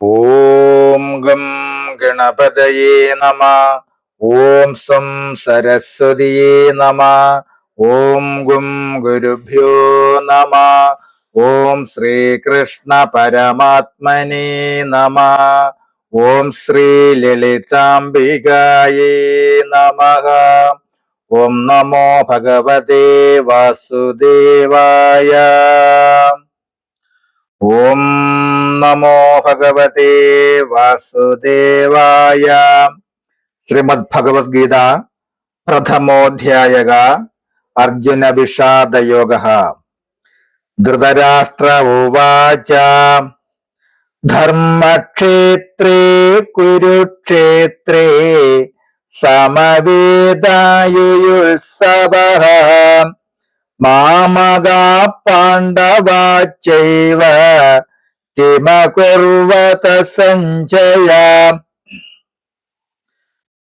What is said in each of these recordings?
ഓം gum ഗണപതയേ നമ. ഓം some സരസ്വതിയേ നമ. ഓം ഗും ഗുരുഭ്യോ നമ. ഓം ശ്രീകൃഷ്ണ പരമാത്മനേ നമ. ഓം ശ്രീ ലളിതാംബികായേ നമഃ. ഓം നമോ ഭഗവതേ വാസുദേവായ. ഓം നമോ ഭഗവതേ വാസുദേവായ. ശ്രീമദ് ഭഗവത്ഗീത പ്രഥമോധ്യായക. അർജുന വിഷാദയോഗ. ധൃതരാഷ്ട്ര ഉവാച ധർമ്മക്ഷേത്രേ കുരുക്ഷേത്രേ സമവേദായുയുത്സവഃ മാമകാ പാണ്ഡവാശ്ചൈവ കിമകുർവത സഞ്ജയ.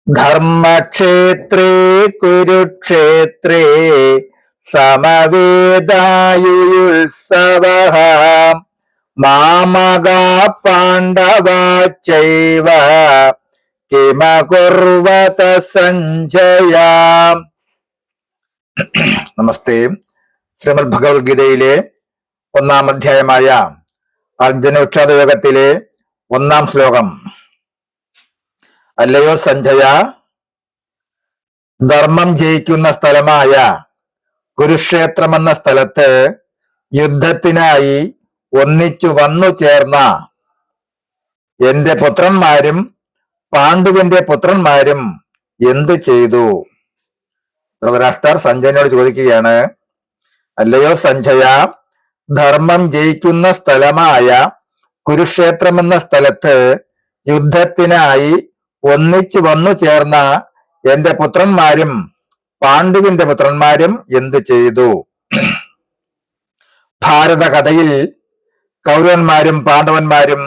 ധർമ്മക്ഷേത്രേ കുരുക്ഷേത്രേ സമവേദായുയുത്സവഃ മാമകാ പാണ്ഡവാശ്ചൈവ കിമകുർവത സഞ്ജയ. നമസ്തേ. ശ്രീമദ് ഭഗവത്ഗീതയിലെ 1-ാം അധ്യായമായ അർജുന വിഷാദയോഗത്തിലെ 1-ാം ശ്ലോകം. അല്ലയോ സഞ്ജയ, ധർമ്മം ജയിക്കുന്ന സ്ഥലമായ കുരുക്ഷേത്രമെന്ന സ്ഥലത്ത് യുദ്ധത്തിനായി ഒന്നിച്ചു വന്നു ചേർന്ന എന്റെ പുത്രന്മാരും പാണ്ഡുവിന്റെ പുത്രന്മാരും എന്ത് ചെയ്തു? ധൃതരാഷ്ട്രർ സഞ്ജയനോട് ചോദിക്കുകയാണ്, അല്ലയോ സഞ്ജയ, ധർമ്മം ജയിക്കുന്ന സ്ഥലമായ കുരുക്ഷേത്രമെന്ന സ്ഥലത്ത് യുദ്ധത്തിനായി ഒന്നിച്ചു വന്നു ചേർന്ന എന്റെ പുത്രന്മാരും പാണ്ഡുവിന്റെ പുത്രന്മാരും എന്ത് ചെയ്തു? ഭാരതകഥയിൽ കൗരവന്മാരും പാണ്ഡവന്മാരും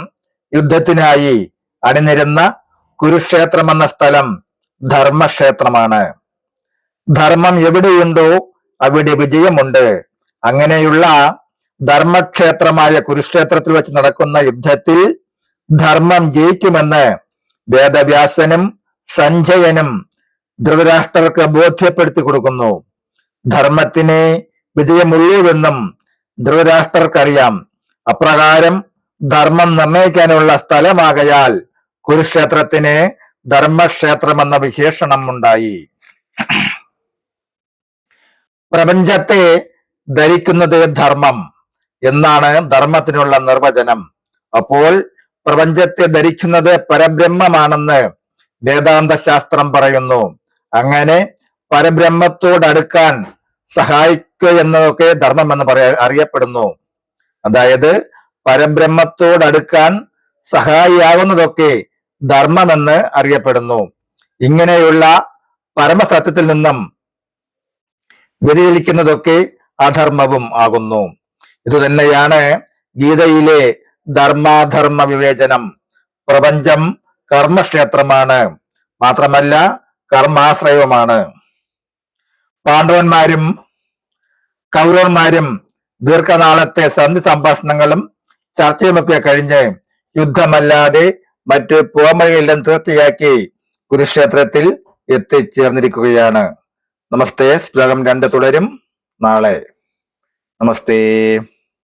യുദ്ധത്തിനായി അണിനിരുന്ന കുരുക്ഷേത്രമെന്ന സ്ഥലം ധർമ്മക്ഷേത്രമാണ്. ധർമ്മം എവിടെയുണ്ടോ അവിടെ വിജയമുണ്ട്. അങ്ങനെയുള്ള ധർമ്മക്ഷേത്രമായ കുരുക്ഷേത്രത്തിൽ വെച്ച് നടക്കുന്ന യുദ്ധത്തിൽ ധർമ്മം ജയിക്കുമെന്ന് വേദവ്യാസനും സഞ്ജയനും ധൃതരാഷ്ട്രർക്ക് ബോധ്യപ്പെടുത്തി കൊടുക്കുന്നു. ധർമ്മത്തിനെ വിജയമുള്ളൂവെന്നും ധൃതരാഷ്ട്രർക്കറിയാം. അപ്രകാരം ധർമ്മം നിർണയിക്കാനുള്ള സ്ഥലമാകയാൽ കുരുക്ഷേത്രത്തിന് ധർമ്മക്ഷേത്രമെന്ന വിശേഷണം ഉണ്ടായി. പ്രപഞ്ചത്തെ ധരിക്കുന്നത് ധർമ്മം എന്നാണ് ധർമ്മത്തിനുള്ള നിർവചനം. അപ്പോൾ പ്രപഞ്ചത്തെ ധരിക്കുന്നത് പരബ്രഹ്മമാണെന്ന് വേദാന്ത ശാസ്ത്രം പറയുന്നു. അങ്ങനെ പരബ്രഹ്മത്തോടടുക്കാൻ സഹായിക്കുക എന്നതൊക്കെ ധർമ്മം എന്ന് അറിയപ്പെടുന്നു. അതായത് പരബ്രഹ്മത്തോടടുക്കാൻ സഹായിയാവുന്നതൊക്കെ ധർമ്മമെന്ന് അറിയപ്പെടുന്നു. ഇങ്ങനെയുള്ള പരമസത്യത്തിൽ നിന്നും വ്യതിചലിക്കുന്നതൊക്കെ അധർമ്മവും ആകുന്നു. ഇതുതന്നെയാണ് ഗീതയിലെ ധർമാധർമ്മ വിവേചനം. പ്രപഞ്ചം കർമ്മക്ഷേത്രമാണ്, മാത്രമല്ല കർമാശ്രയവുമാണ്. പാണ്ഡവന്മാരും കൗരവന്മാരും ദീർഘനാളത്തെ സന്ധി സംഭാഷണങ്ങളും ചർച്ചയുമൊക്കെ കഴിഞ്ഞ് യുദ്ധമല്ലാതെ മറ്റു പോംവഴിയെല്ലാം തീർച്ചയാക്കി കുരുക്ഷേത്രത്തിൽ എത്തിച്ചേർന്നിരിക്കുകയാണ്. നമസ്തേ. ശ്ലോകം 2 തുടരും നാളെ. നമസ്തേ.